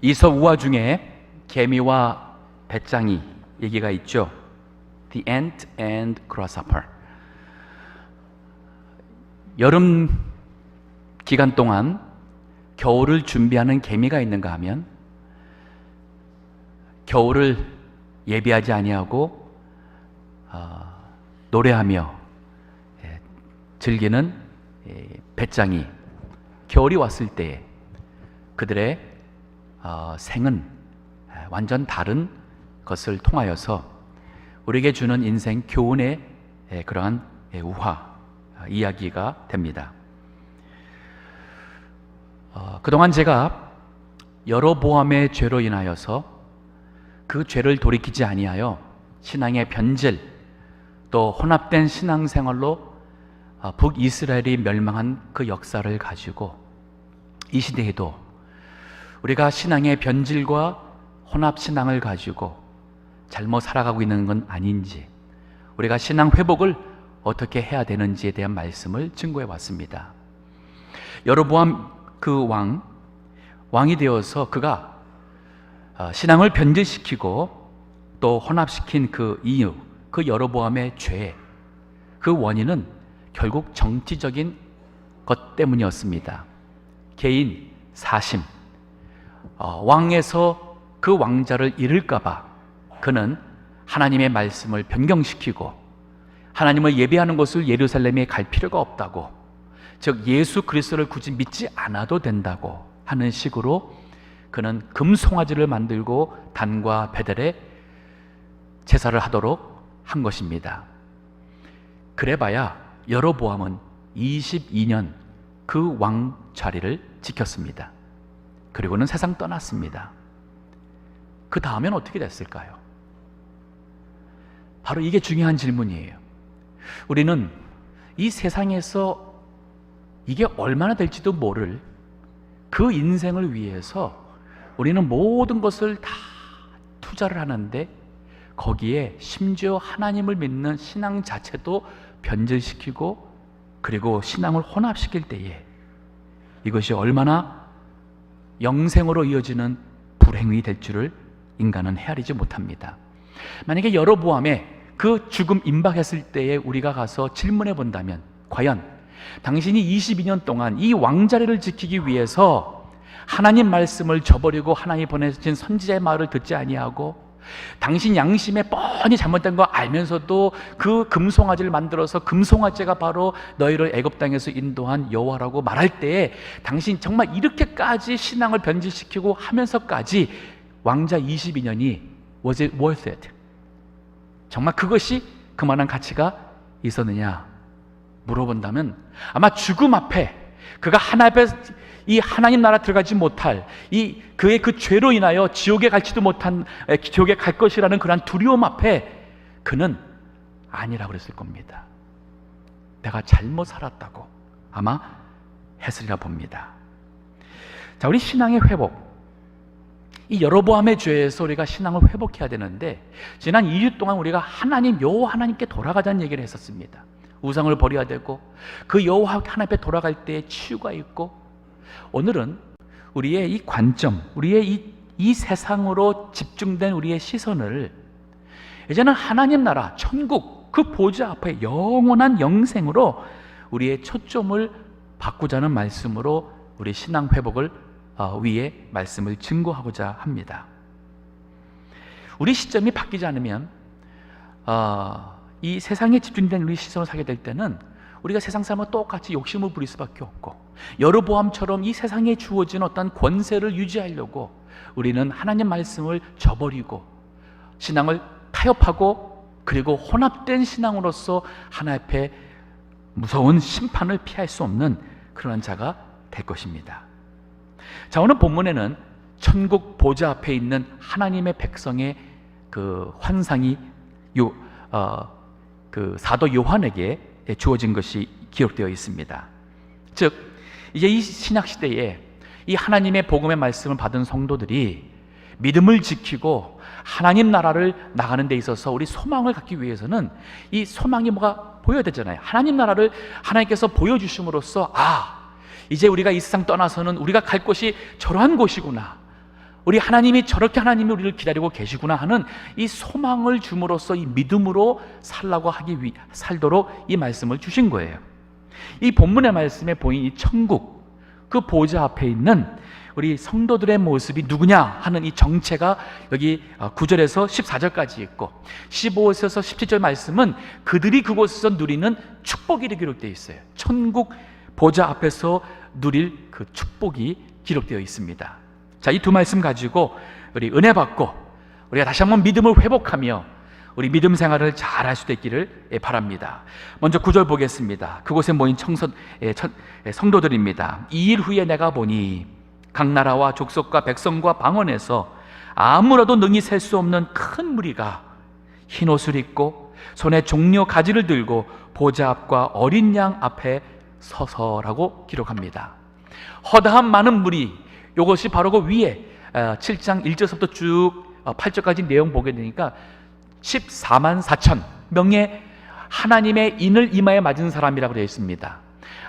이솝 우화 중에 개미와 배짱이 얘기가 있죠. The ant and grasshopper. 여름 기간 동안 겨울을 준비하는 개미가 있는가 하면 겨울을 예비하지 아니하고 노래하며 즐기는 배짱이, 겨울이 왔을 때에 그들의 생은 완전 다른 것을 통하여서 우리에게 주는 인생 교훈의 그러한 우화 이야기가 됩니다. 그동안 제가 여로보암의 죄로 인하여서 그 죄를 돌이키지 아니하여 신앙의 변질, 또 혼합된 신앙생활로 북이스라엘이 멸망한 그 역사를 가지고 이 시대에도 우리가 신앙의 변질과 혼합신앙을 가지고 잘못 살아가고 있는 건 아닌지, 우리가 신앙 회복을 어떻게 해야 되는지에 대한 말씀을 증거해 왔습니다. 여로보암 그 왕이 되어서 그가 신앙을 변질시키고 또 혼합시킨 그 이유, 그 여로보암의 죄, 그 원인은 결국 정치적인 것 때문이었습니다. 개인 사심, 왕에서 그 왕자를 잃을까봐 그는 하나님의 말씀을 변경시키고 하나님을 예배하는 곳을 예루살렘에 갈 필요가 없다고, 즉 예수 그리스도를 굳이 믿지 않아도 된다고 하는 식으로 그는 금송아지를 만들고 단과 베델에 제사를 하도록 한 것입니다. 그래봐야 여로보암은 22년 그 왕 자리를 지켰습니다. 그리고는 세상 떠났습니다. 그 다음엔 어떻게 됐을까요? 바로 이게 중요한 질문이에요. 우리는 이 세상에서 이게 얼마나 될지도 모를 그 인생을 위해서 우리는 모든 것을 다 투자를 하는데 거기에 심지어 하나님을 믿는 신앙 자체도 변질시키고 그리고 신앙을 혼합시킬 때에 이것이 얼마나 영생으로 이어지는 불행이 될 줄을 인간은 헤아리지 못합니다. 만약에 여로보암의 그 죽음 임박했을 때에 우리가 가서 질문해 본다면, 과연 당신이 22년 동안 이 왕자리를 지키기 위해서 하나님 말씀을 저버리고 하나님이 보내신 선지자의 말을 듣지 아니하고 당신 양심에 뻔히 잘못된 거 알면서도 그 금송아지를 만들어서 금송아지가 바로 너희를 애굽 땅에서 인도한 여호와라고 말할 때에 당신 정말 이렇게까지 신앙을 변질시키고 하면서까지 왕자 22년이 was it worth it? 정말 그것이 그만한 가치가 있었느냐 물어본다면 아마 죽음 앞에 그가 이 하나님 나라 들어가지 못할 그의 그 죄로 인하여 지옥에 갈지도 못한, 지옥에 갈 것이라는 그러한 두려움 앞에 그는 아니라고 그랬을 겁니다. 내가 잘못 살았다고 아마 했으리라 봅니다. 자, 우리 신앙의 회복, 이 여로보암의 죄에서 우리가 신앙을 회복해야 되는데 지난 2주 동안 우리가 여호와 하나님께 돌아가자는 얘기를 했었습니다. 우상을 버려야 되고 그 여호와 하나님 앞에 돌아갈 때에 치유가 있고, 오늘은 우리의 이 관점, 우리의 이 세상으로 집중된 우리의 시선을 이제는 하나님 나라, 천국, 그 보좌 앞에 영원한 영생으로 우리의 초점을 바꾸자는 말씀으로 우리 신앙 회복을 위에 말씀을 증거하고자 합니다. 우리 시점이 바뀌지 않으면 이 세상에 집중된 우리 시선을 사게 될 때는 우리가 세상 사람과 똑같이 욕심을 부릴 수밖에 없고, 여로보암처럼 이 세상에 주어진 어떤 권세를 유지하려고 우리는 하나님 말씀을 저버리고 신앙을 타협하고 그리고 혼합된 신앙으로서 하나님 앞에 무서운 심판을 피할 수 없는 그런 자가 될 것입니다. 자, 오늘 본문에는 천국 보좌 앞에 있는 하나님의 백성의 그 환상이 그 사도 요한에게 주어진 것이 기록되어 있습니다. 즉 이제 이 신약 시대에 이 하나님의 복음의 말씀을 받은 성도들이 믿음을 지키고 하나님 나라를 나가는 데 있어서 우리 소망을 갖기 위해서는 이 소망이 뭐가 보여야 되잖아요. 하나님 나라를 하나님께서 보여주심으로써 이제 우리가 이 세상 떠나서는 우리가 갈 곳이 저러한 곳이구나, 우리 하나님이 저렇게 하나님이 우리를 기다리고 계시구나 하는 이 소망을 줌으로써 이 믿음으로 살도록 이 말씀을 주신 거예요. 이 본문의 말씀에 보인 이 천국, 그 보좌 앞에 있는 우리 성도들의 모습이 누구냐 하는 이 정체가 여기 9절에서 14절까지 있고, 15에서 17절 말씀은 그들이 그곳에서 누리는 축복이 기록되어 있어요. 천국 보좌 앞에서 누릴 그 축복이 기록되어 있습니다. 자, 이 두 말씀 가지고 우리 은혜 받고 우리가 다시 한번 믿음을 회복하며 우리 믿음 생활을 잘 할 수 있기를 바랍니다. 먼저 9절 보겠습니다. 그곳에 모인 성도들입니다. 2일 후에 내가 보니 각 나라와 족속과 백성과 방언에서 아무라도 능히 셀 수 없는 큰 무리가 흰 옷을 입고 손에 종려 가지를 들고 보좌 앞과 어린 양 앞에 서서라고 기록합니다. 허다한 많은 무리, 이것이 바로 그 위에 7장 1절부터 쭉 8절까지 내용 보게 되니까 14만 4천 명의 하나님의 인을 이마에 맞은 사람이라고 되어 있습니다.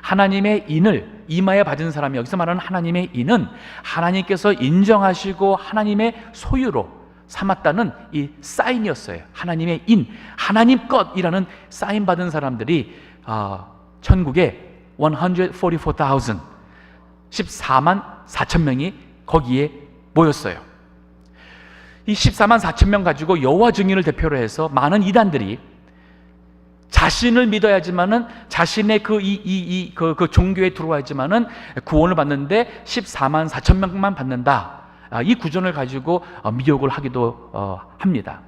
하나님의 인을 이마에 맞은 사람이, 여기서 말하는 하나님의 인은 하나님께서 인정하시고 하나님의 소유로 삼았다는 이 사인이었어요. 하나님의 인, 하나님 것이라는 사인 받은 사람들이 천국에 144,000, 14만 4천 명이 거기에 모였어요. 이 14만 4천 명 가지고 여호와 증인을 대표로 해서 많은 이단들이 자신을 믿어야지만은 자신의 그 종교에 들어와야지만은 구원을 받는데 14만 4천 명만 받는다. 이 구전을 가지고 미혹을 하기도 합니다.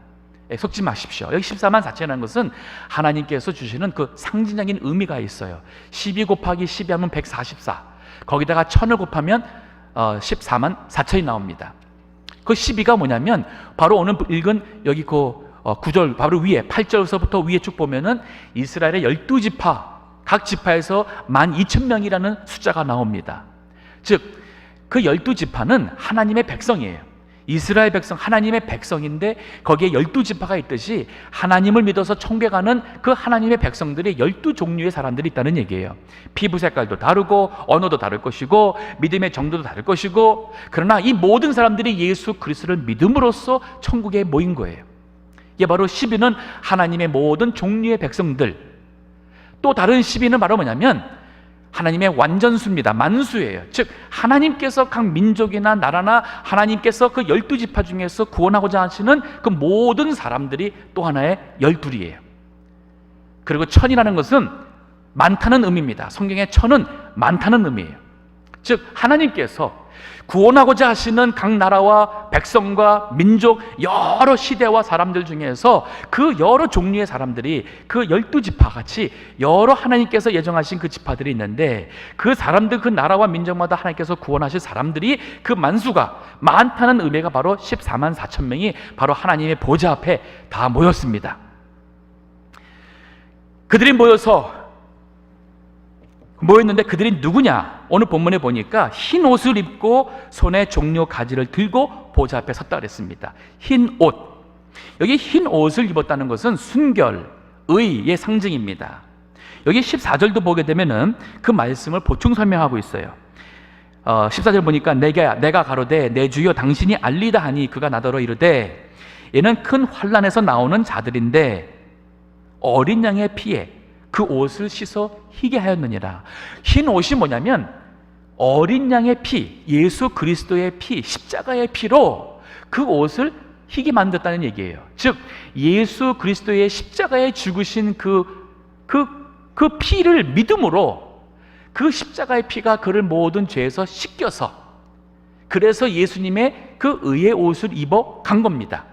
속지 마십시오. 여기 14만 4천이라는 것은 하나님께서 주시는 그 상징적인 의미가 있어요. 12 곱하기 12 하면 144. 거기다가 1000을 곱하면 14만 4천이 나옵니다. 그 12가 뭐냐면 바로 오늘 읽은 여기 그 9절 바로 위에 8절서부터 위에 쭉 보면은 이스라엘의 12지파, 각 지파에서 12,000명이라는 숫자가 나옵니다. 즉 그 12지파는 하나님의 백성이에요. 이스라엘 백성, 하나님의 백성인데 거기에 12지파가 있듯이 하나님을 믿어서 천국에 가는 그 하나님의 백성들이 12종류의 사람들이 있다는 얘기예요. 피부 색깔도 다르고 언어도 다를 것이고 믿음의 정도도 다를 것이고, 그러나 이 모든 사람들이 예수 그리스도를 믿음으로써 천국에 모인 거예요. 이게 바로 12는 하나님의 모든 종류의 백성들. 또 다른 12는 바로 뭐냐면 하나님의 완전수입니다. 만수예요. 즉 하나님께서 각 민족이나 나라나 하나님께서 그 12지파 중에서 구원하고자 하시는 그 모든 사람들이 또 하나의 12이에요. 그리고 천이라는 것은 많다는 의미입니다. 성경의 천은 많다는 의미예요. 즉 하나님께서 구원하고자 하시는 각 나라와 백성과 민족, 여러 시대와 사람들 중에서 그 여러 종류의 사람들이 그 12지파 같이 여러 하나님께서 예정하신 그 지파들이 있는데, 그 사람들, 그 나라와 민족마다 하나님께서 구원하실 사람들이 그 만수가 많다는 의미가 바로 14만 4천 명이 바로 하나님의 보좌 앞에 다 모였습니다. 그들이 모였는데 그들이 누구냐? 오늘 본문에 보니까 흰 옷을 입고 손에 종려 가지를 들고 보좌 앞에 섰다 그랬습니다. 흰 옷. 여기 흰 옷을 입었다는 것은 순결, 의의 상징입니다. 여기 14절도 보게 되면은 그 말씀을 보충 설명하고 있어요. 14절 보니까 내가 가로되 내 주여 당신이 알리다 하니 그가 나더러 이르되 얘는 큰 환난에서 나오는 자들인데 어린 양의 피에 그 옷을 씻어 희게 하였느니라. 흰 옷이 뭐냐면 어린 양의 피, 예수 그리스도의 피, 십자가의 피로 그 옷을 희게 만들었다는 얘기예요. 즉 예수 그리스도의 십자가에 죽으신 그 피를 믿음으로 그 십자가의 피가 그를 모든 죄에서 씻겨서, 그래서 예수님의 그 의의 옷을 입어 간 겁니다.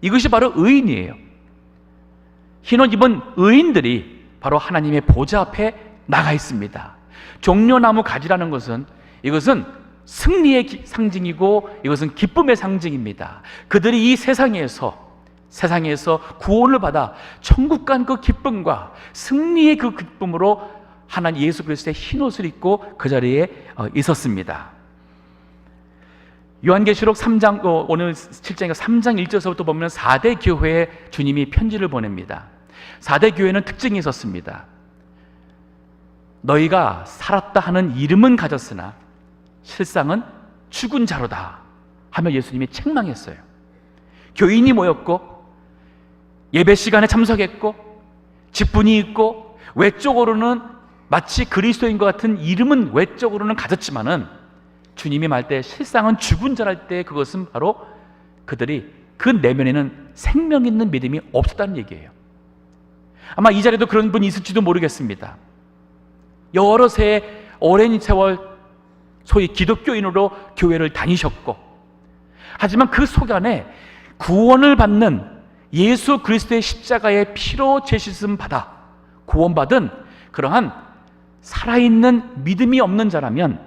이것이 바로 의인이에요. 흰 옷 입은 의인들이 바로 하나님의 보좌 앞에 나가 있습니다. 종려나무 가지라는 것은, 이것은 승리의 상징이고 이것은 기쁨의 상징입니다. 그들이 이 세상에서 구원을 받아 천국 간 그 기쁨과 승리의 그 기쁨으로 하나님 예수 그리스도의 흰 옷을 입고 그 자리에 있었습니다. 요한계시록 3장, 오늘 7장이니까 3장 1절서부터 보면 4대 교회에 주님이 편지를 보냅니다. 4대 교회는 특징이 있었습니다. 너희가 살았다 하는 이름은 가졌으나 실상은 죽은 자로다 하며 예수님이 책망했어요. 교인이 모였고 예배 시간에 참석했고 직분이 있고 외적으로는 마치 그리스도인 것 같은 이름은 외적으로는 가졌지만은 주님이 말 때 실상은 죽은 자랄 때 그것은 바로 그들이 그 내면에는 생명 있는 믿음이 없었다는 얘기예요. 아마 이 자리에도 그런 분이 있을지도 모르겠습니다. 여러 세 오랜 세월 소위 기독교인으로 교회를 다니셨고, 하지만 그 속 안에 구원을 받는 예수 그리스도의 십자가의 피로 죄씻음 받아 구원받은 그러한 살아있는 믿음이 없는 자라면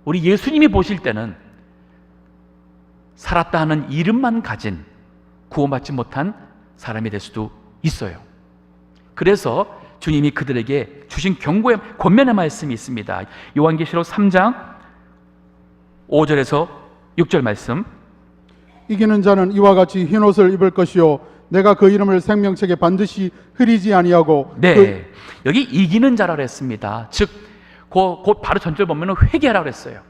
우리 예수님이 보실 때는 살았다 하는 이름만 가진 구원받지 못한 사람이 될 수도 있어요. 그래서 주님이 그들에게 주신 경고의 권면의 말씀이 있습니다. 요한계시록 3장 5절에서 6절 말씀. 이기는 자는 이와 같이 흰옷을 입을 것이요 내가 그 이름을 생명책에 반드시 흐리지 아니하고. 여기 이기는 자라고 했습니다. 즉 곧 바로 전절 보면 회개하라고 했어요.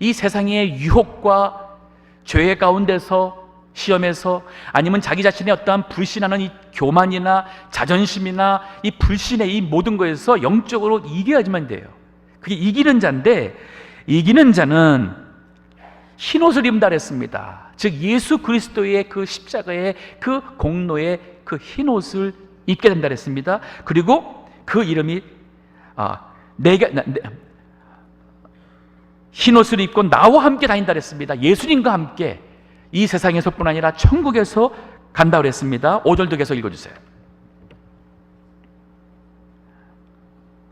이 세상의 유혹과 죄의 가운데서, 시험에서, 아니면 자기 자신의 어떠한 불신하는 이 교만이나 자존심이나 이 불신의 이 모든 것에서 영적으로 이겨야지만 돼요. 그게 이기는 자인데, 이기는 자는 흰옷을 입는다 그랬습니다. 즉 예수 그리스도의 그 십자가의 그 공로의 그 흰옷을 입게 된다 그랬습니다. 그리고 그 이름이 흰옷을 입고 나와 함께 다닌다 그랬습니다. 예수님과 함께 이 세상에서뿐 아니라 천국에서 간다 그랬습니다. 5절도 계속 읽어주세요.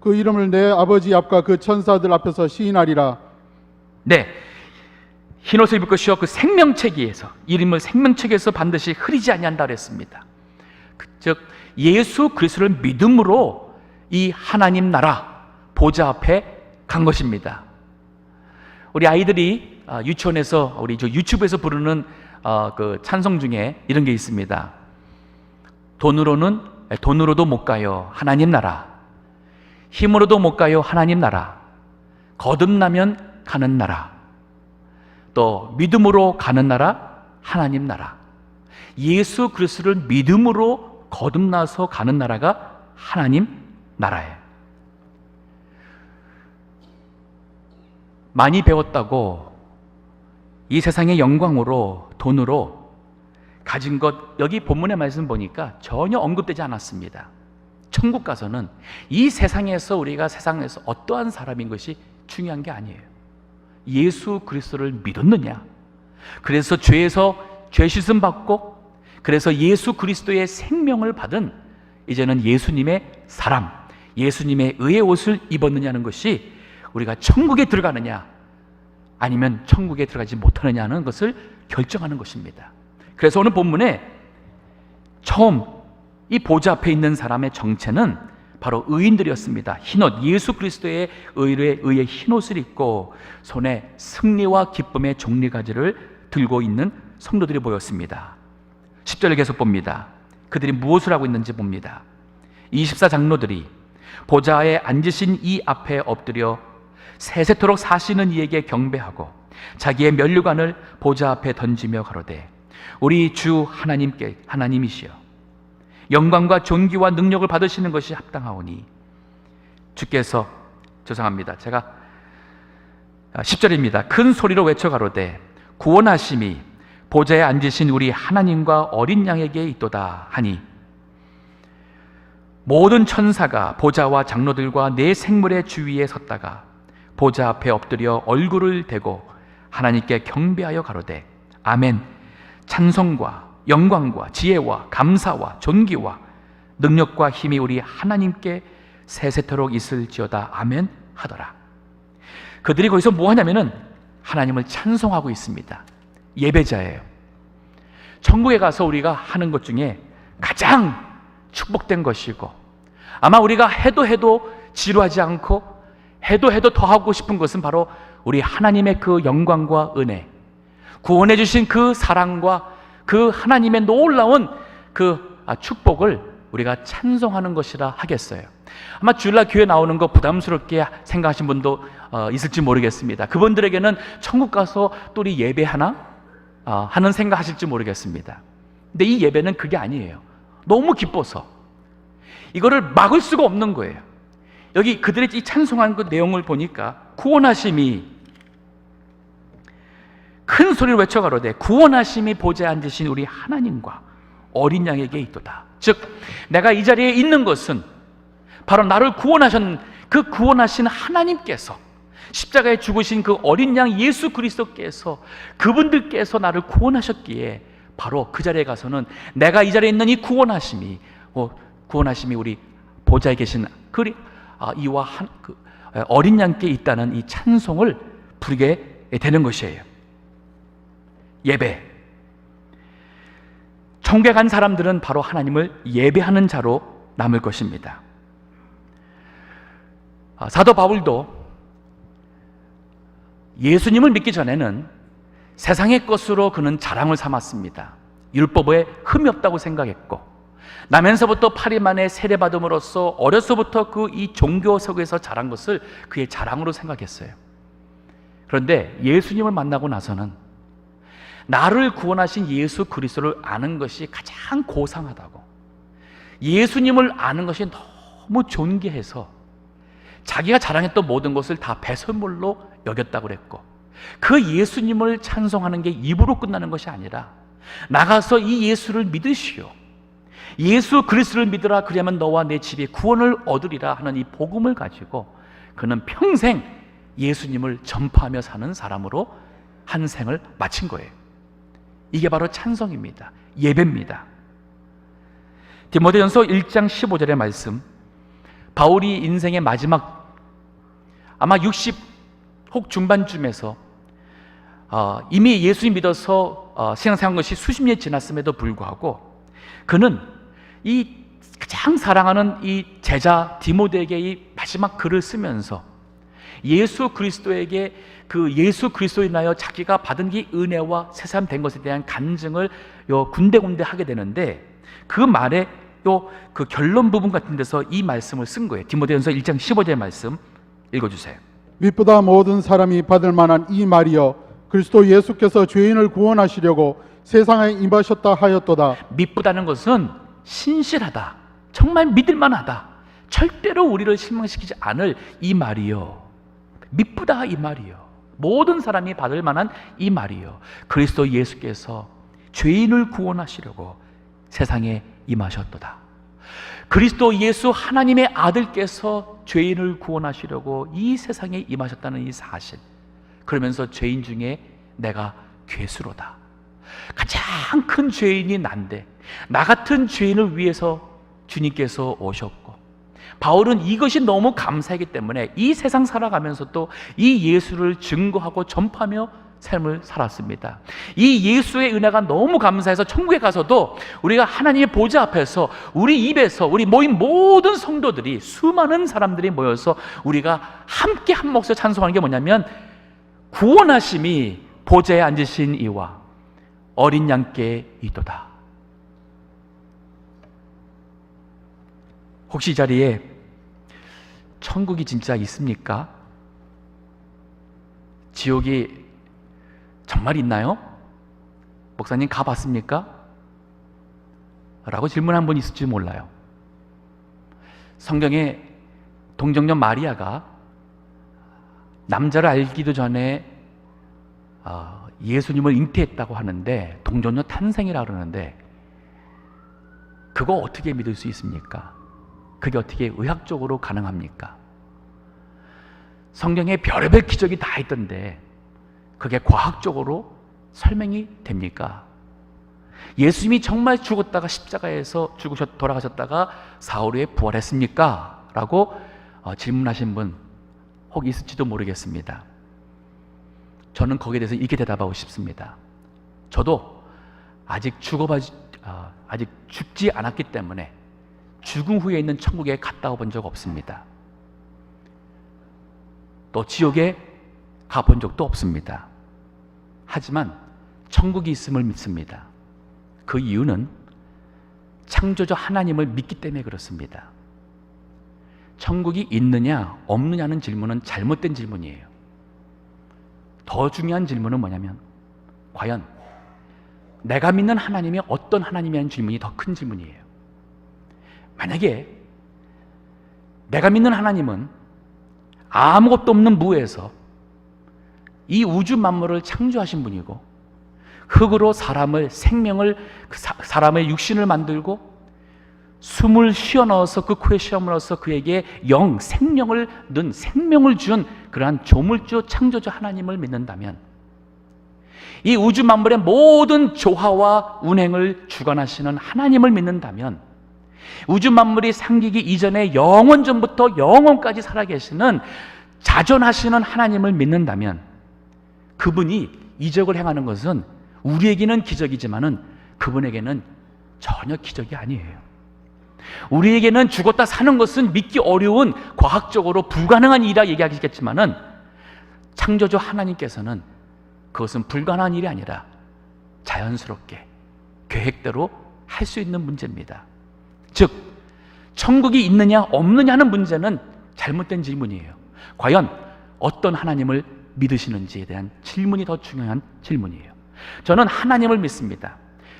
그 이름을 내 아버지 앞과 그 천사들 앞에서 시인하리라. 흰옷을 입을 것이요 그 생명책에서, 이름을 생명책에서 반드시 흐리지 아니한다 그랬습니다. 즉 예수 그리스도를 믿음으로 이 하나님 나라 보좌 앞에 간 것입니다. 우리 아이들이 유치원에서, 우리 유튜브에서 부르는 그 찬송 중에 이런 게 있습니다. 돈으로도 못 가요 하나님 나라, 힘으로도 못 가요 하나님 나라, 거듭나면 가는 나라, 또 믿음으로 가는 나라 하나님 나라. 예수 그리스도를 믿음으로 거듭나서 가는 나라가 하나님 나라예요. 많이 배웠다고 이 세상의 영광으로, 돈으로 가진 것, 여기 본문의 말씀 보니까 전혀 언급되지 않았습니다. 천국 가서는 이 세상에서, 우리가 세상에서 어떠한 사람인 것이 중요한 게 아니에요. 예수 그리스도를 믿었느냐, 그래서 죄에서 죄 씻음 받고, 그래서 예수 그리스도의 생명을 받은 이제는 예수님의 사람, 예수님의 의의 옷을 입었느냐는 것이 우리가 천국에 들어가느냐 아니면 천국에 들어가지 못하느냐는 것을 결정하는 것입니다. 그래서 오늘 본문에 처음 이 보좌 앞에 있는 사람의 정체는 바로 의인들이었습니다. 흰옷, 예수 그리스도의 의의 흰옷을 입고 손에 승리와 기쁨의 종리가지를 들고 있는 성도들이 보였습니다. 10절을 계속 봅니다. 그들이 무엇을 하고 있는지 봅니다. 24장로들이 보좌에 앉으신 이 앞에 엎드려 세세토록 사시는 이에게 경배하고 자기의 면류관을 보좌 앞에 던지며 가로되 우리 주 하나님이시여 영광과 존귀와 능력을 받으시는 것이 합당하오니. 주께서, 죄송합니다, 제가 10절입니다. 큰 소리로 외쳐 가로되 구원하심이 보좌에 앉으신 우리 하나님과 어린 양에게 있도다 하니 모든 천사가 보좌와 장로들과 네 생물의 주위에 섰다가 보좌 앞에 엎드려 얼굴을 대고 하나님께 경배하여 가로되 아멘. 찬송과 영광과 지혜와 감사와 존귀와 능력과 힘이 우리 하나님께 세세토록 있을지어다 아멘 하더라. 그들이 거기서 뭐 하냐면은 하나님을 찬송하고 있습니다. 예배자예요. 천국에 가서 우리가 하는 것 중에 가장 축복된 것이고, 아마 우리가 해도 지루하지 않고 해도 더 하고 싶은 것은 바로 우리 하나님의 그 영광과 은혜, 구원해 주신 그 사랑과 그 하나님의 놀라운 그 축복을 우리가 찬송하는 것이라 하겠어요. 아마 주일날 교회 나오는 거 부담스럽게 생각하신 분도 있을지 모르겠습니다. 그분들에게는 천국 가서 또 우리 예배하나 하는 생각하실지 모르겠습니다. 근데 이 예배는 그게 아니에요. 너무 기뻐서 이거를 막을 수가 없는 거예요. 여기 그들의 이 찬송한 그 내용을 보니까 구원하심이 큰 소리로 외쳐 가로되 구원하심이 보좌에 앉으신 우리 하나님과 어린 양에게 있도다. 즉 내가 이 자리에 있는 것은 바로 나를 구원하신 하나님께서 십자가에 죽으신 그 어린 양 예수 그리스도께서 그분들께서 나를 구원하셨기에 바로 그 자리에 가서는 내가 이 자리에 있는 이 구원하심이 우리 보좌에 계신 이와 어린 양께 있다는 이 찬송을 부르게 되는 것이에요. 예배. 천국에 간 사람들은 바로 하나님을 예배하는 자로 남을 것입니다. 사도 바울도 예수님을 믿기 전에는 세상의 것으로 그는 자랑을 삼았습니다. 율법에 흠이 없다고 생각했고 나면서부터 파리만에 세례받음으로써 어려서부터 이 종교 속에서 자란 것을 그의 자랑으로 생각했어요. 그런데 예수님을 만나고 나서는 나를 구원하신 예수 그리스도를 아는 것이 가장 고상하다고, 예수님을 아는 것이 너무 존귀해서 자기가 자랑했던 모든 것을 다 배설물로 여겼다고 그랬고, 그 예수님을 찬송하는 게 입으로 끝나는 것이 아니라 나가서 이 예수를 믿으시오, 예수 그리스도를 믿으라, 그리하면 너와 내 집에 구원을 얻으리라 하는 이 복음을 가지고 그는 평생 예수님을 전파하며 사는 사람으로 한 생을 마친 거예요. 이게 바로 찬송입니다. 예배입니다. 디모데전서 1장 15절의 말씀, 바울이 인생의 마지막 아마 60 혹 중반쯤에서 이미 예수님 믿어서 신앙생활한 것이 수십 년이 지났음에도 불구하고 그는 이 가장 사랑하는 이 제자 디모데에게 이 마지막 글을 쓰면서 예수 그리스도에게 그 예수 그리스도에 인하여 자기가 받은 이 은혜와 새삼 된 것에 대한 간증을 군데군데 하게 되는데, 그 말에 그 결론 부분 같은 데서 이 말씀을 쓴 거예요. 디모데전서 1장 15절의 말씀 읽어주세요. 믿보다 모든 사람이 받을 만한 이 말이여 그리스도 예수께서 죄인을 구원하시려고 세상에 임하셨다 하였도다. 믿보다는 것은 신실하다, 정말 믿을 만하다, 절대로 우리를 실망시키지 않을 이 말이요, 믿보다 이 말이요, 모든 사람이 받을 만한 이 말이요, 그리스도 예수께서 죄인을 구원하시려고 세상에 임하셨도다. 그리스도 예수 하나님의 아들께서 죄인을 구원하시려고 이 세상에 임하셨다는 이 사실, 그러면서 죄인 중에 내가 괴수로다, 가장 큰 죄인이 난데 나 같은 죄인을 위해서 주님께서 오셨고, 바울은 이것이 너무 감사하기 때문에 이 세상 살아가면서도 이 예수를 증거하고 전파하며 삶을 살았습니다. 이 예수의 은혜가 너무 감사해서 천국에 가서도 우리가 하나님의 보좌 앞에서 우리 입에서 우리 모인 모든 성도들이, 수많은 사람들이 모여서 우리가 함께 한 목소리 찬송하는 게 뭐냐면 구원하심이 보좌에 앉으신 이와 어린 양께 있도다. 혹시 이 자리에 천국이 진짜 있습니까? 지옥이 정말 있나요? 목사님 가봤습니까? 라고 질문한 분 있을지 몰라요. 성경에 동정녀 마리아가 남자를 알기도 전에 예수님을 잉태했다고 하는데, 동정녀 탄생이라고 그러는데 그거 어떻게 믿을 수 있습니까? 그게 어떻게 의학적으로 가능합니까? 성경에 별의별 기적이 다 있던데 그게 과학적으로 설명이 됩니까? 예수님이 정말 죽었다가 십자가에서 돌아가셨다가 사흘 후에 부활했습니까? 라고 질문하신 분 혹 있을지도 모르겠습니다. 저는 거기에 대해서 이렇게 대답하고 싶습니다. 저도 아직 죽지 않았기 때문에 죽음 후에 있는 천국에 갔다 본 적 없습니다. 또 지옥에 가본 적도 없습니다. 하지만 천국이 있음을 믿습니다. 그 이유는 창조주 하나님을 믿기 때문에 그렇습니다. 천국이 있느냐 없느냐는 질문은 잘못된 질문이에요. 더 중요한 질문은 뭐냐면 과연 내가 믿는 하나님이 어떤 하나님이라는 질문이 더 큰 질문이에요. 만약에 내가 믿는 하나님은 아무것도 없는 무에서 이 우주 만물을 창조하신 분이고 흙으로 사람을 사람의 육신을 만들고 숨을 쉬어 넣어서 그 코에 쉬어 넣어서 그에게 생명을 준 그러한 조물주 창조주 하나님을 믿는다면 이 우주 만물의 모든 조화와 운행을 주관하시는 하나님을 믿는다면 우주 만물이 생기기 이전에 영원 전부터 영원까지 살아계시는 자존하시는 하나님을 믿는다면 그분이 이적을 행하는 것은 우리에게는 기적이지만은 그분에게는 전혀 기적이 아니에요. 우리에게는 죽었다 사는 것은 믿기 어려운 과학적으로 불가능한 일이라 얘기하겠지만은 창조주 하나님께서는 그것은 불가능한 일이 아니라 자연스럽게 계획대로 할 수 있는 문제입니다. 즉 천국이 있느냐 없느냐는 문제는 잘못된 질문이에요. 과연 어떤 하나님을 믿으시는지에 대한 질문이 더 중요한 질문이에요. 저는 하나님을 믿습니다.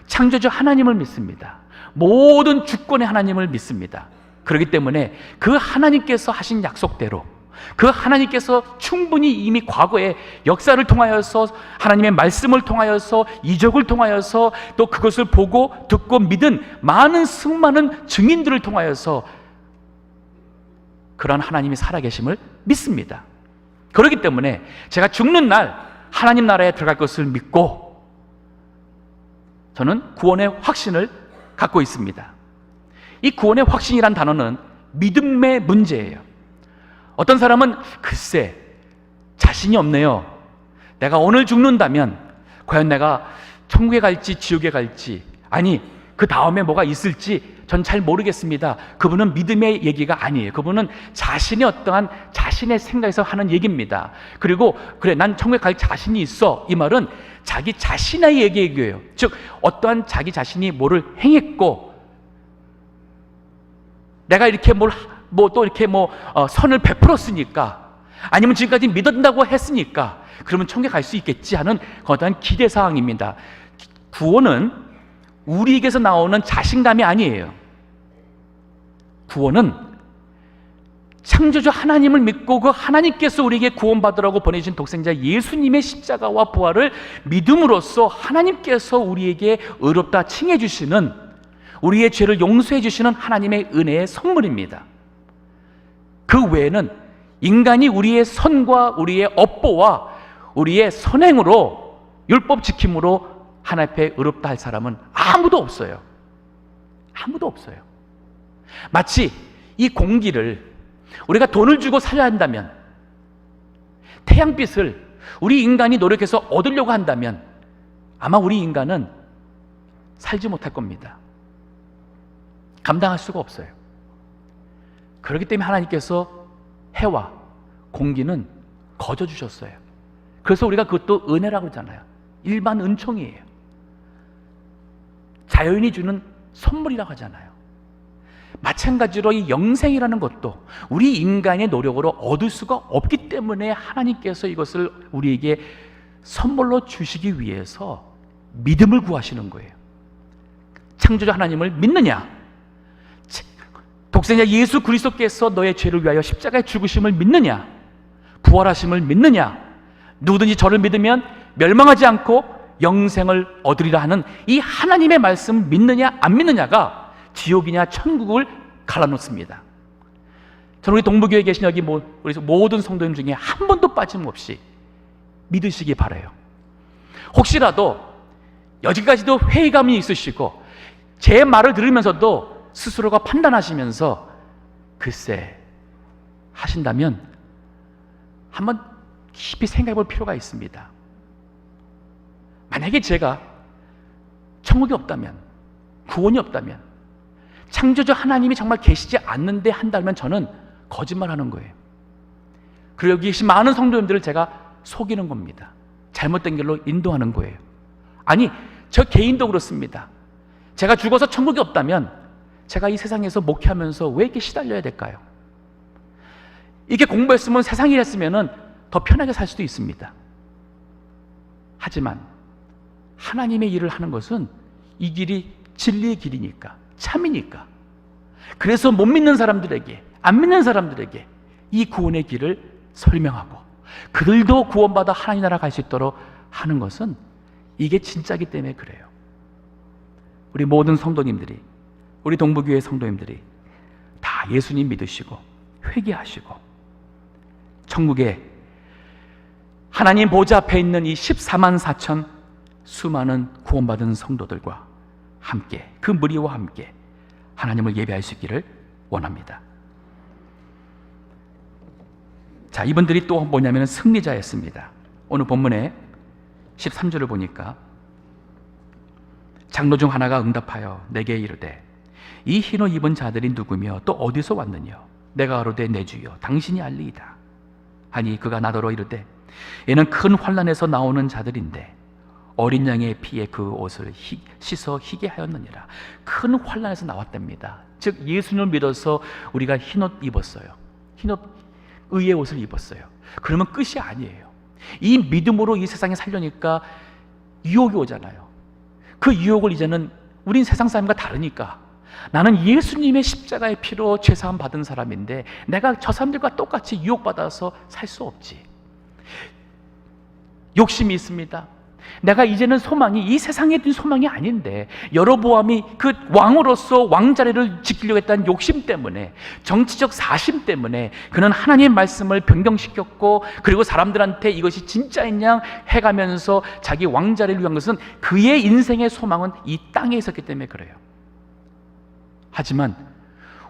창조주 하나님을 믿습니다. 모든 주권의 하나님을 믿습니다. 그렇기 때문에 그 하나님께서 하신 약속대로 그 하나님께서 충분히 이미 과거에 역사를 통하여서 하나님의 말씀을 통하여서 이적을 통하여서 또 그것을 보고 듣고 믿은 많은 수많은 증인들을 통하여서 그러한 하나님이 살아계심을 믿습니다. 그렇기 때문에 제가 죽는 날 하나님 나라에 들어갈 것을 믿고 저는 구원의 확신을 갖고 있습니다. 이 구원의 확신이란 단어는 믿음의 문제예요. 어떤 사람은 글쎄 자신이 없네요. 내가 오늘 죽는다면 과연 내가 천국에 갈지 지옥에 갈지 아니 그 다음에 뭐가 있을지 전 잘 모르겠습니다. 그분은 믿음의 얘기가 아니에요. 그분은 자신의 어떠한 자신의 생각에서 하는 얘기입니다. 그리고 그래 난 천국에 갈 자신이 있어 이 말은 자기 자신의 얘기예요. 즉 어떠한 자기 자신이 뭐를 행했고 내가 이렇게 선을 베풀었으니까 아니면 지금까지 믿었다고 했으니까 그러면 천국에 갈 수 있겠지 하는 거대한 기대사항입니다. 구원은 우리에게서 나오는 자신감이 아니에요. 구원은 창조주 하나님을 믿고 그 하나님께서 우리에게 구원받으라고 보내신 독생자 예수님의 십자가와 부활을 믿음으로써 하나님께서 우리에게 의롭다 칭해 주시는 우리의 죄를 용서해 주시는 하나님의 은혜의 선물입니다. 그 외에는 인간이 우리의 선과 우리의 업보와 우리의 선행으로 율법 지킴으로 하나님 앞에 의롭다 할 사람은 아무도 없어요. 아무도 없어요. 마치 이 공기를 우리가 돈을 주고 사야 한다면 태양빛을 우리 인간이 노력해서 얻으려고 한다면 아마 우리 인간은 살지 못할 겁니다. 감당할 수가 없어요. 그렇기 때문에 하나님께서 해와 공기는 거저 주셨어요. 그래서 우리가 그것도 은혜라고 하잖아요. 일반 은총이에요. 자연이 주는 선물이라고 하잖아요. 마찬가지로 이 영생이라는 것도 우리 인간의 노력으로 얻을 수가 없기 때문에 하나님께서 이것을 우리에게 선물로 주시기 위해서 믿음을 구하시는 거예요. 창조주 하나님을 믿느냐? 독생자 예수 그리스도께서 너의 죄를 위하여 십자가에 죽으심을 믿느냐? 부활하심을 믿느냐? 누구든지 저를 믿으면 멸망하지 않고 영생을 얻으리라 하는 이 하나님의 말씀 믿느냐 안 믿느냐가 지옥이냐 천국을 갈라놓습니다. 저는 우리 동부교회에 계신 여기 우리 모든 성도님 중에 한 번도 빠짐없이 믿으시기 바라요. 혹시라도 여기까지도 회의감이 있으시고 제 말을 들으면서도 스스로가 판단하시면서 글쎄 하신다면 한번 깊이 생각해 볼 필요가 있습니다. 만약에 제가 천국이 없다면, 구원이 없다면, 창조주 하나님이 정말 계시지 않는데 한다면 저는 거짓말하는 거예요. 그리고 여기 계신 많은 성도님들을 제가 속이는 겁니다. 잘못된 길로 인도하는 거예요. 아니, 저 개인도 그렇습니다. 제가 죽어서 천국이 없다면 제가 이 세상에서 목회하면서 왜 이렇게 시달려야 될까요? 이렇게 공부했으면 세상 일 했으면 더 편하게 살 수도 있습니다. 하지만 하나님의 일을 하는 것은 이 길이 진리의 길이니까, 참이니까. 그래서 못 믿는 사람들에게, 안 믿는 사람들에게 이 구원의 길을 설명하고 그들도 구원받아 하나님 나라 갈 수 있도록 하는 것은 이게 진짜이기 때문에 그래요. 우리 모든 성도님들이, 우리 동부교회 성도님들이 다 예수님 믿으시고 회개하시고 천국에 하나님 보좌 앞에 있는 이 14만 4천 수많은 구원받은 성도들과 함께, 그 무리와 함께 하나님을 예배할 수 있기를 원합니다. 자, 이분들이 또 뭐냐면 승리자였습니다. 오늘 본문에 13절을 보니까 장로 중 하나가 응답하여 내게 이르되 이 흰옷 입은 자들이 누구며 또 어디서 왔느냐? 내가 가로되 내 주여 당신이 알리이다 하니 그가 나더러 이르되 얘는 큰 환난에서 나오는 자들인데 어린 양의 피에 그 옷을 씻어 희게 하였느니라. 큰 환난에서 나왔답니다. 즉 예수님을 믿어서 우리가 흰옷 입었어요. 흰옷 의의 옷을 입었어요. 그러면 끝이 아니에요. 이 믿음으로 이 세상에 살려니까 유혹이 오잖아요. 그 유혹을 이제는 우린 세상 사람과 다르니까 나는 예수님의 십자가의 피로 죄사함 받은 사람인데 내가 저 사람들과 똑같이 유혹받아서 살 수 없지. 욕심이 있습니다. 내가 이제는 소망이 이 세상에 둔 소망이 아닌데 여로보암이 그 왕으로서 왕자리를 지키려고 했다는 욕심 때문에, 정치적 사심 때문에 그는 하나님의 말씀을 변경시켰고, 그리고 사람들한테 이것이 진짜인 양 해가면서 자기 왕자리를 위한 것은 그의 인생의 소망은 이 땅에 있었기 때문에 그래요. 하지만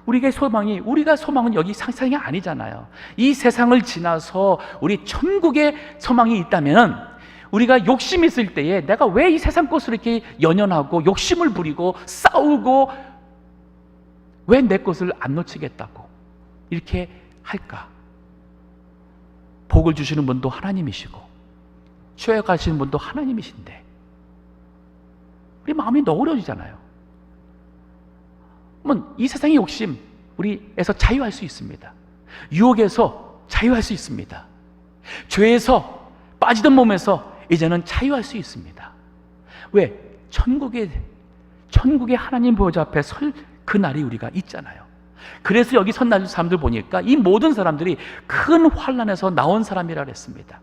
우리가 소망은 여기 세상이 아니잖아요. 이 세상을 지나서 우리 천국의 소망이 있다면 우리가 욕심이 있을 때에 내가 왜 이 세상 것으로 이렇게 연연하고 욕심을 부리고 싸우고 왜 내 것을 안 놓치겠다고 이렇게 할까? 복을 주시는 분도 하나님이시고 취해가시는 분도 하나님이신데 우리 마음이 너그러지잖아요. 그러면 이 세상의 욕심 우리에서 자유할 수 있습니다. 유혹에서 자유할 수 있습니다. 죄에서 빠지던 몸에서 이제는 자유할 수 있습니다. 왜? 천국의 하나님 보좌 앞에 설 그날이 우리가 있잖아요. 그래서 여기 선 사람들 보니까 이 모든 사람들이 큰 환난에서 나온 사람이라 그랬습니다.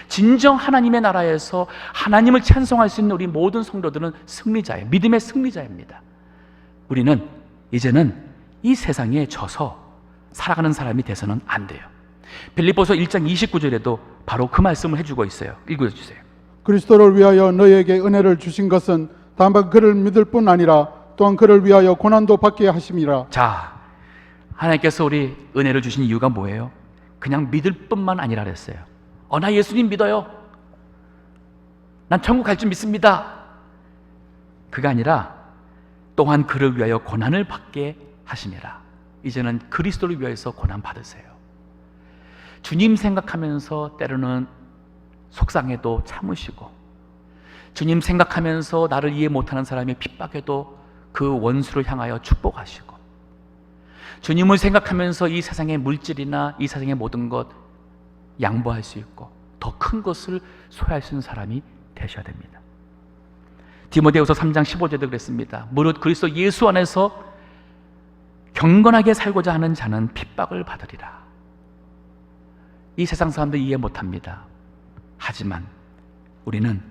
진정 하나님의 나라에서 하나님을 찬송할 수 있는 우리 모든 성도들은 승리자예요. 믿음의 승리자입니다. 우리는 이제는 이 세상에 져서 살아가는 사람이 돼서는 안 돼요. 빌립보서 1장 29절에도 바로 그 말씀을 해주고 있어요. 읽어주세요. 그리스도를 위하여 너희에게 은혜를 주신 것은 다만 그를 믿을 뿐 아니라 또한 그를 위하여 고난도 받게 하심이라. 자, 하나님께서 우리 은혜를 주신 이유가 뭐예요? 그냥 믿을 뿐만 아니라 그랬어요. 나 예수님 믿어요. 난 천국 갈 줄 믿습니다. 그게 아니라 또한 그를 위하여 고난을 받게 하심이라. 이제는 그리스도를 위하여서 고난 받으세요. 주님 생각하면서 때로는 속상해도 참으시고, 주님 생각하면서 나를 이해 못하는 사람이 핍박해도 그 원수를 향하여 축복하시고, 주님을 생각하면서 이 세상의 물질이나 이 세상의 모든 것 양보할 수 있고 더 큰 것을 소유할 수 있는 사람이 되셔야 됩니다. 디모데후서 3장 15절에도 그랬습니다. 무릇 그리스도 예수 안에서 경건하게 살고자 하는 자는 핍박을 받으리라. 이 세상 사람들 이해 못합니다. 하지만 우리는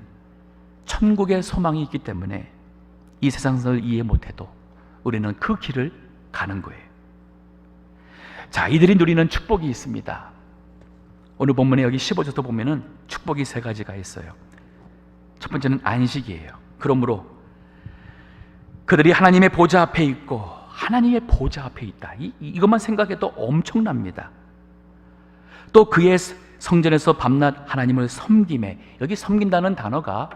천국의 소망이 있기 때문에 이 세상 사람들 이해 못해도 우리는 그 길을 가는 거예요. 자, 이들이 누리는 축복이 있습니다. 오늘 본문에 여기 15절도 보면은 축복이 세 가지가 있어요. 첫 번째는 안식이에요. 그러므로 그들이 하나님의 보좌 앞에 있고, 하나님의 보좌 앞에 있다. 이것만 생각해도 엄청납니다. 또 그의 성전에서 밤낮 하나님을 섬김에, 여기 섬긴다는 단어가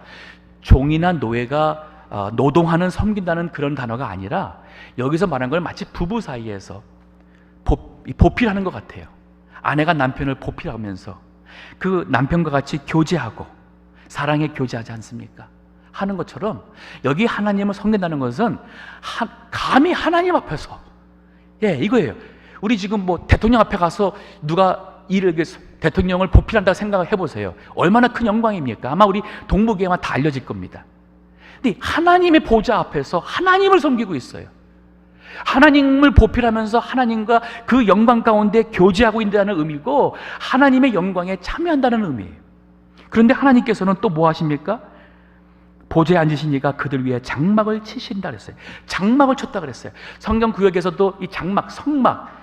종이나 노예가 노동하는 섬긴다는 그런 단어가 아니라 여기서 말한 걸 마치 부부 사이에서 보필하는 것 같아요. 아내가 남편을 보필하면서 그 남편과 같이 교제하고 사랑에 교제하지 않습니까? 하는 것처럼 여기 하나님을 섬긴다는 것은 감히 하나님 앞에서 이거예요. 우리 지금 뭐 대통령 앞에 가서 누가 대통령을 보필한다고 생각을 해보세요. 얼마나 큰 영광입니까? 아마 우리 동무계에만 다 알려질 겁니다. 근데 하나님의 보좌 앞에서 하나님을 섬기고 있어요. 하나님을 보필하면서 하나님과 그 영광 가운데 교제하고 있다는 의미고, 하나님의 영광에 참여한다는 의미예요. 그런데 하나님께서는 또 뭐 하십니까? 보좌에 앉으시니까 그들 위에 장막을 치신다 그랬어요. 장막을 쳤다 그랬어요. 성경 구역에서도 이 장막, 성막,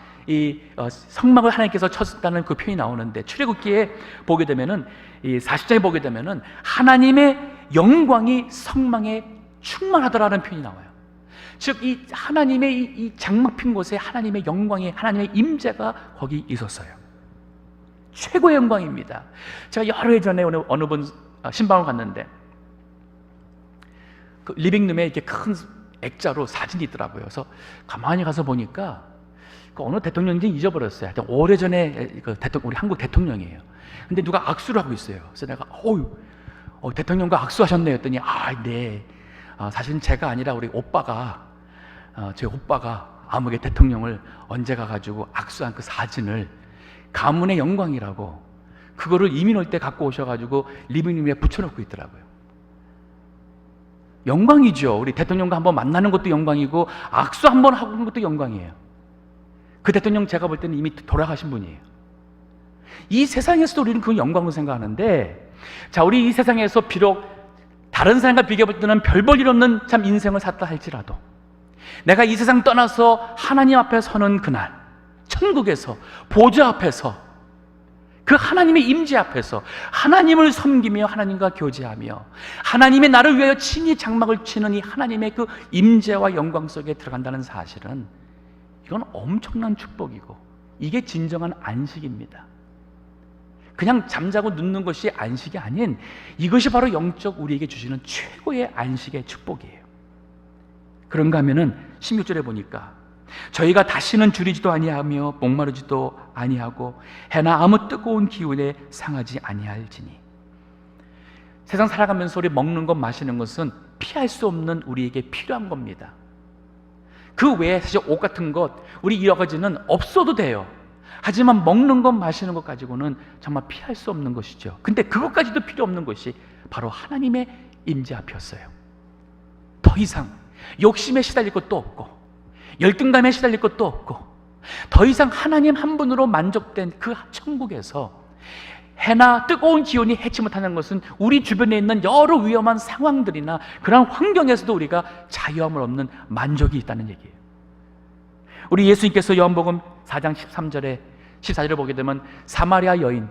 성막을 하나님께서 쳤다는 그 표현이 나오는데, 출애굽기에 보게 되면은, 이 40장에 보게 되면은 하나님의 영광이 성막에 충만하더라는 표현이 나와요. 즉, 이 하나님의 이 장막 핀 곳에 하나님의 영광이, 하나님의 임재가 거기 있었어요. 최고의 영광입니다. 제가 여러 해 전에 어느 분 신방을 갔는데, 그 리빙룸에 이렇게 큰 액자로 사진이 있더라고요. 그래서 가만히 가서 보니까 그 어느 대통령인지 잊어버렸어요. 하여튼 오래전에 우리 한국 대통령이에요. 근데 누가 악수를 하고 있어요. 그래서 내가 대통령과 악수하셨네요 했더니, 네. 사실은 제가 아니라 우리 오빠가, 제 오빠가 아무개 대통령을 언제 가가지고 악수한 그 사진을 가문의 영광이라고 그거를 이민 올 때 갖고 오셔가지고 리빙룸에 붙여놓고 있더라고요. 영광이죠. 우리 대통령과 한번 만나는 것도 영광이고 악수 한번 하고 있는 것도 영광이에요. 그 대통령 제가 볼 때는 이미 돌아가신 분이에요. 이 세상에서도 우리는 그 영광을 생각하는데, 자, 우리 이 세상에서 비록 다른 사람과 비교해볼 때는 별 볼 일 없는 참 인생을 샀다 할지라도, 내가 이 세상 떠나서 하나님 앞에 서는 그날, 천국에서 보좌 앞에서, 그 하나님의 임재 앞에서 하나님을 섬기며 하나님과 교제하며 하나님의 나를 위하여 친히 장막을 치는 이 하나님의 그 임재와 영광 속에 들어간다는 사실은, 이건 엄청난 축복이고 이게 진정한 안식입니다. 그냥 잠자고 눕는 것이 안식이 아닌, 이것이 바로 영적 우리에게 주시는 최고의 안식의 축복이에요. 그런가 하면은 16절에 보니까, 저희가 다시는 줄이지도 아니하며 목마르지도 아니하고 해나 아무 뜨거운 기운에 상하지 아니할지니. 세상 살아가면서 우리 먹는 것, 마시는 것은 피할 수 없는 우리에게 필요한 겁니다. 그 외에 사실 옷 같은 것, 우리 여러 가지는 없어도 돼요. 하지만 먹는 것, 마시는 것 가지고는 정말 피할 수 없는 것이죠. 근데 그것까지도 필요 없는 것이 바로 하나님의 임재 앞이었어요. 더 이상 욕심에 시달릴 것도 없고 열등감에 시달릴 것도 없고, 더 이상 하나님 한 분으로 만족된 그 천국에서 해나 뜨거운 기온이 해치 못하는 것은 우리 주변에 있는 여러 위험한 상황들이나 그런 환경에서도 우리가 자유함을 얻는 만족이 있다는 얘기예요. 우리 예수님께서 요한복음 4장 13절에 14절을 보게 되면, 사마리아 여인,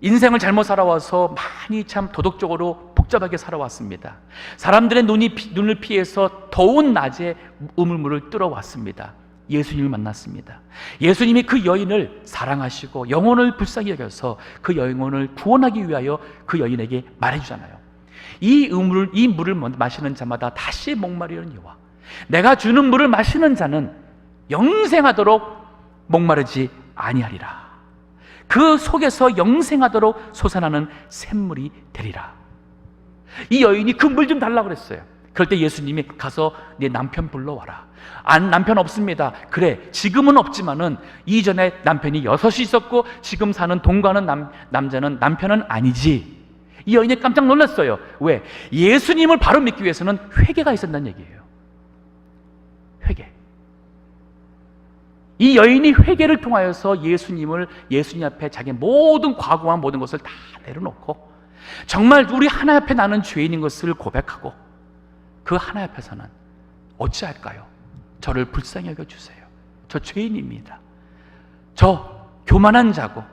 인생을 잘못 살아와서 많이 참 도덕적으로 복잡하게 살아왔습니다. 사람들의 눈을 피해서 더운 낮에 우물물을 뚫어왔습니다. 예수님을 만났습니다. 예수님이 그 여인을 사랑하시고 영혼을 불쌍히 여겨서 그 영혼을 구원하기 위하여 그 여인에게 말해주잖아요. 이 물을 마시는 자마다 다시 목마르려니와 내가 주는 물을 마시는 자는 영생하도록 목마르지 아니하리라. 그 속에서 영생하도록 솟아나는 샘물이 되리라. 이 여인이 그 물 좀 달라고 그랬어요. 그럴 때 예수님이 가서 네 남편 불러와라. 남편 없습니다. 그래, 지금은 없지만은 이전에 남편이 6이 있었고 지금 사는 동거하는 남자는 남편은 아니지. 이 여인이 깜짝 놀랐어요. 왜? 예수님을 바로 믿기 위해서는 회개가 있었다는 얘기예요. 회개. 이 여인이 회개를 통하여서 예수님 앞에 자기 모든 과거와 모든 것을 다 내려놓고 정말 우리 하나님 앞에 나는 죄인인 것을 고백하고, 그 하나님 앞에서는 어찌할까요? 저를 불쌍히 여겨주세요. 저 죄인입니다. 저 교만한 자고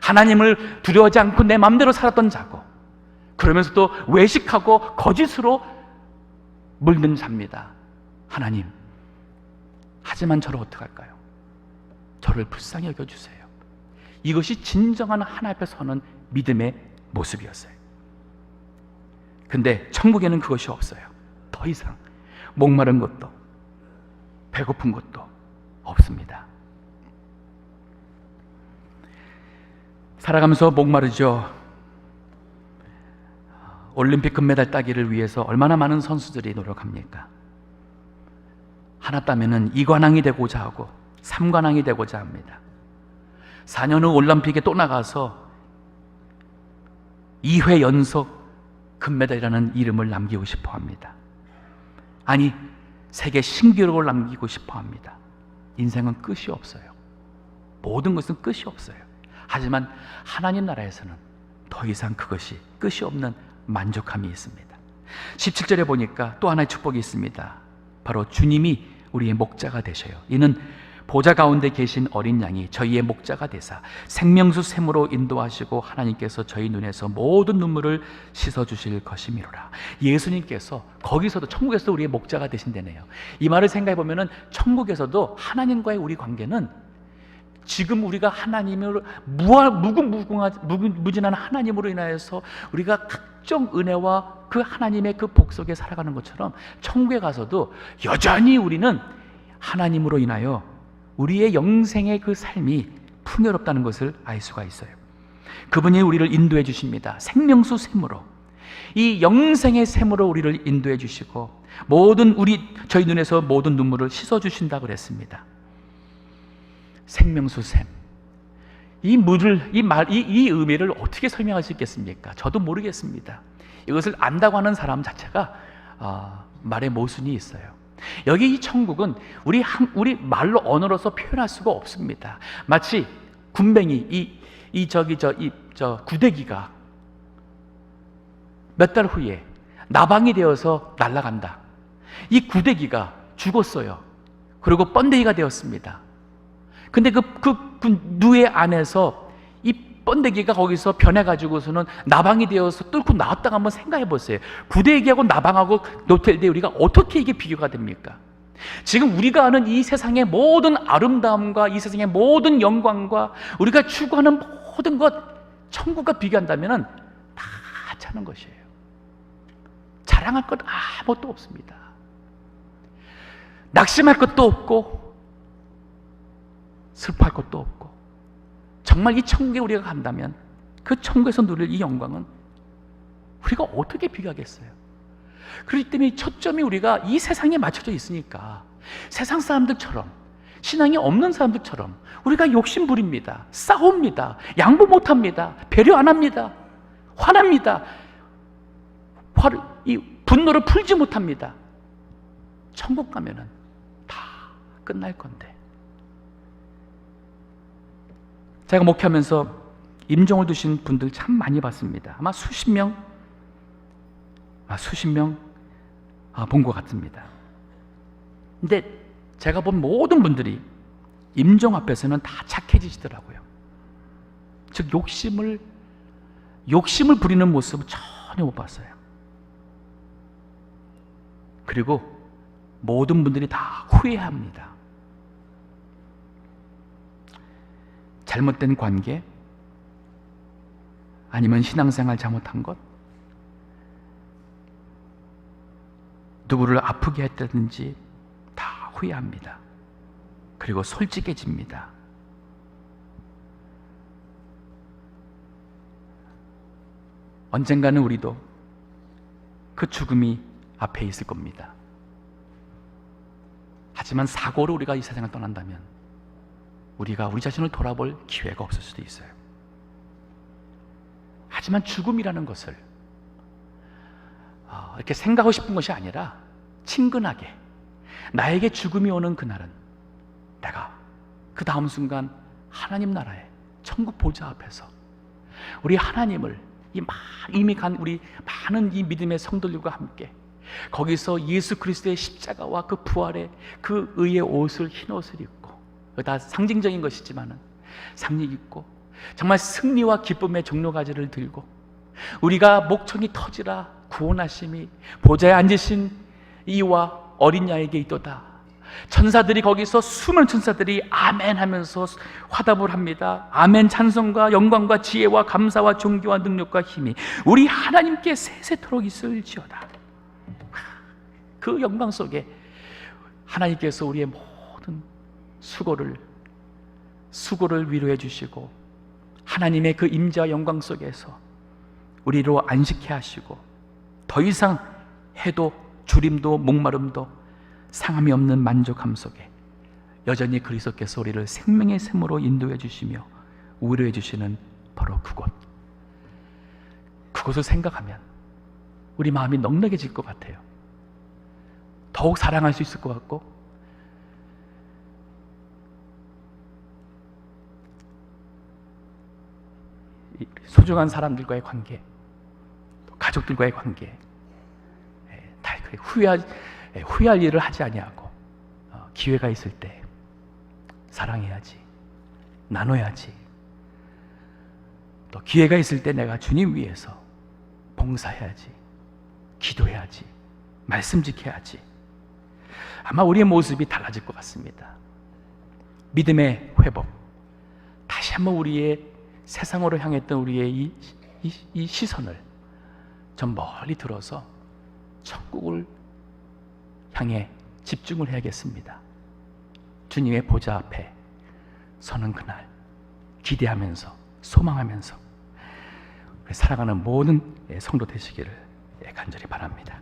하나님을 두려워하지 않고 내 마음대로 살았던 자고, 그러면서도 외식하고 거짓으로 물든 자입니다. 하나님, 하지만 저를 어떡할까요? 저를 불쌍히 여겨주세요. 이것이 진정한 하나님 앞에 서는 믿음의 모습이었어요. 근데 천국에는 그것이 없어요. 더 이상 목마른 것도 배고픈 것도 없습니다. 살아가면서 목마르죠. 올림픽 금메달 따기를 위해서 얼마나 많은 선수들이 노력합니까? 하나 따면은 이관왕이 되고자 하고, 삼관왕이 되고자 합니다. 4년 후 올림픽에 또 나가서 2회 연속 금메달이라는 이름을 남기고 싶어 합니다. 아니, 세계 신기록을 남기고 싶어 합니다. 인생은 끝이 없어요. 모든 것은 끝이 없어요. 하지만 하나님 나라에서는 더 이상 그것이 끝이 없는 만족함이 있습니다. 17절에 보니까 또 하나의 축복이 있습니다. 바로 주님이 우리의 목자가 되셔요. 이는 보좌 가운데 계신 어린 양이 저희의 목자가 되사 생명수 샘으로 인도하시고 하나님께서 저희 눈에서 모든 눈물을 씻어주실 것이미로라. 예수님께서 거기서도 천국에서도 우리의 목자가 되신다네요. 이 말을 생각해 보면은 천국에서도 하나님과의 우리 관계는 지금 우리가 하나님을 무궁무진한 하나님으로 인하여서 우리가 각종 은혜와 그 하나님의 그 복 속에 살아가는 것처럼 천국에 가서도 여전히 우리는 하나님으로 인하여 우리의 영생의 그 삶이 풍요롭다는 것을 알 수가 있어요. 그분이 우리를 인도해 주십니다. 생명수 샘으로, 이 영생의 샘으로 우리를 인도해 주시고 저희 눈에서 모든 눈물을 씻어 주신다고 그랬습니다. 생명수 샘. 이 의미를 어떻게 설명할 수 있겠습니까? 저도 모르겠습니다. 이것을 안다고 하는 사람 자체가 말에 모순이 있어요. 여기 이 천국은 우리 말로 언어로서 표현할 수가 없습니다. 마치 군뱅이 구데기가 몇 달 후에 나방이 되어서 날아간다. 이 구데기가 죽었어요. 그리고 번데기가 되었습니다. 근데 그 누에 안에서 이 번데기가 거기서 변해가지고서는 나방이 되어서 뚫고 나왔다가 한번 생각해 보세요. 구데기하고 나방하고 노텔 때 우리가 어떻게 이게 비교가 됩니까? 지금 우리가 아는 이 세상의 모든 아름다움과 이 세상의 모든 영광과 우리가 추구하는 모든 것, 천국과 비교한다면 다 하찮은 것이에요. 자랑할 것 아무것도 없습니다. 낙심할 것도 없고 슬퍼할 것도 없고, 정말 이 천국에 우리가 간다면 그 천국에서 누릴 이 영광은 우리가 어떻게 비교하겠어요? 그렇기 때문에 초점이 우리가 이 세상에 맞춰져 있으니까 세상 사람들처럼, 신앙이 없는 사람들처럼 우리가 욕심 부립니다. 싸웁니다. 양보 못합니다. 배려 안 합니다. 화납니다. 이 분노를 풀지 못합니다. 천국 가면은 다 끝날 건데. 제가 목회하면서 임종을 두신 분들 참 많이 봤습니다. 아마 수십 명 본 것 같습니다. 근데 제가 본 모든 분들이 임종 앞에서는 다 착해지시더라고요. 즉 욕심을 부리는 모습을 전혀 못 봤어요. 그리고 모든 분들이 다 후회합니다. 잘못된 관계, 아니면 신앙생활 잘못한 것, 누구를 아프게 했다든지 다 후회합니다. 그리고 솔직해집니다. 언젠가는 우리도 그 죽음이 앞에 있을 겁니다. 하지만 사고로 우리가 이 세상을 떠난다면 우리가 우리 자신을 돌아볼 기회가 없을 수도 있어요. 하지만 죽음이라는 것을 이렇게 생각하고 싶은 것이 아니라 친근하게, 나에게 죽음이 오는 그날은 내가 그 다음 순간 하나님 나라의 천국 보좌 앞에서 우리 하나님을 이미 간 우리 많은 이 믿음의 성도들과 함께 거기서 예수 그리스도의 십자가와 그 부활의 그 의의 옷을, 흰 옷을 입고, 다 상징적인 것이지만은 상식 입고 정말 승리와 기쁨의 종려가지를 들고, 우리가 목청이 터지라 구원하심이 보좌에 앉으신 이와 어린 양에게 있도다. 천사들이 거기서 수많은 천사들이 아멘 하면서 화답을 합니다. 아멘. 찬송과 영광과 지혜와 감사와 존귀와 능력과 힘이 우리 하나님께 세세토록 있을지어다. 그 영광 속에 하나님께서 우리의 모든 수고를 위로해 주시고, 하나님의 그 임재와 영광 속에서 우리로 안식해 하시고, 더 이상 해도 주림도 목마름도 상함이 없는 만족함 속에 여전히 그리스도께서 우리를 생명의 샘으로 인도해 주시며 위로해 주시는 바로 그곳을 생각하면 우리 마음이 넉넉해질 것 같아요. 더욱 사랑할 수 있을 것 같고, 소중한 사람들과의 관계, 또 가족들과의 관계, 다 후회할 일을 하지 아니하고 기회가 있을 때 사랑해야지, 나눠야지. 또 기회가 있을 때 내가 주님 위해서 봉사해야지, 기도해야지, 말씀 지켜야지. 아마 우리의 모습이 달라질 것 같습니다. 믿음의 회복, 다시 한번 우리의 세상으로 향했던 우리의 이 시선을 좀 멀리 들어서 천국을 향해 집중을 해야겠습니다. 주님의 보좌 앞에 서는 그날 기대하면서 소망하면서 살아가는 모든 성도 되시기를 간절히 바랍니다.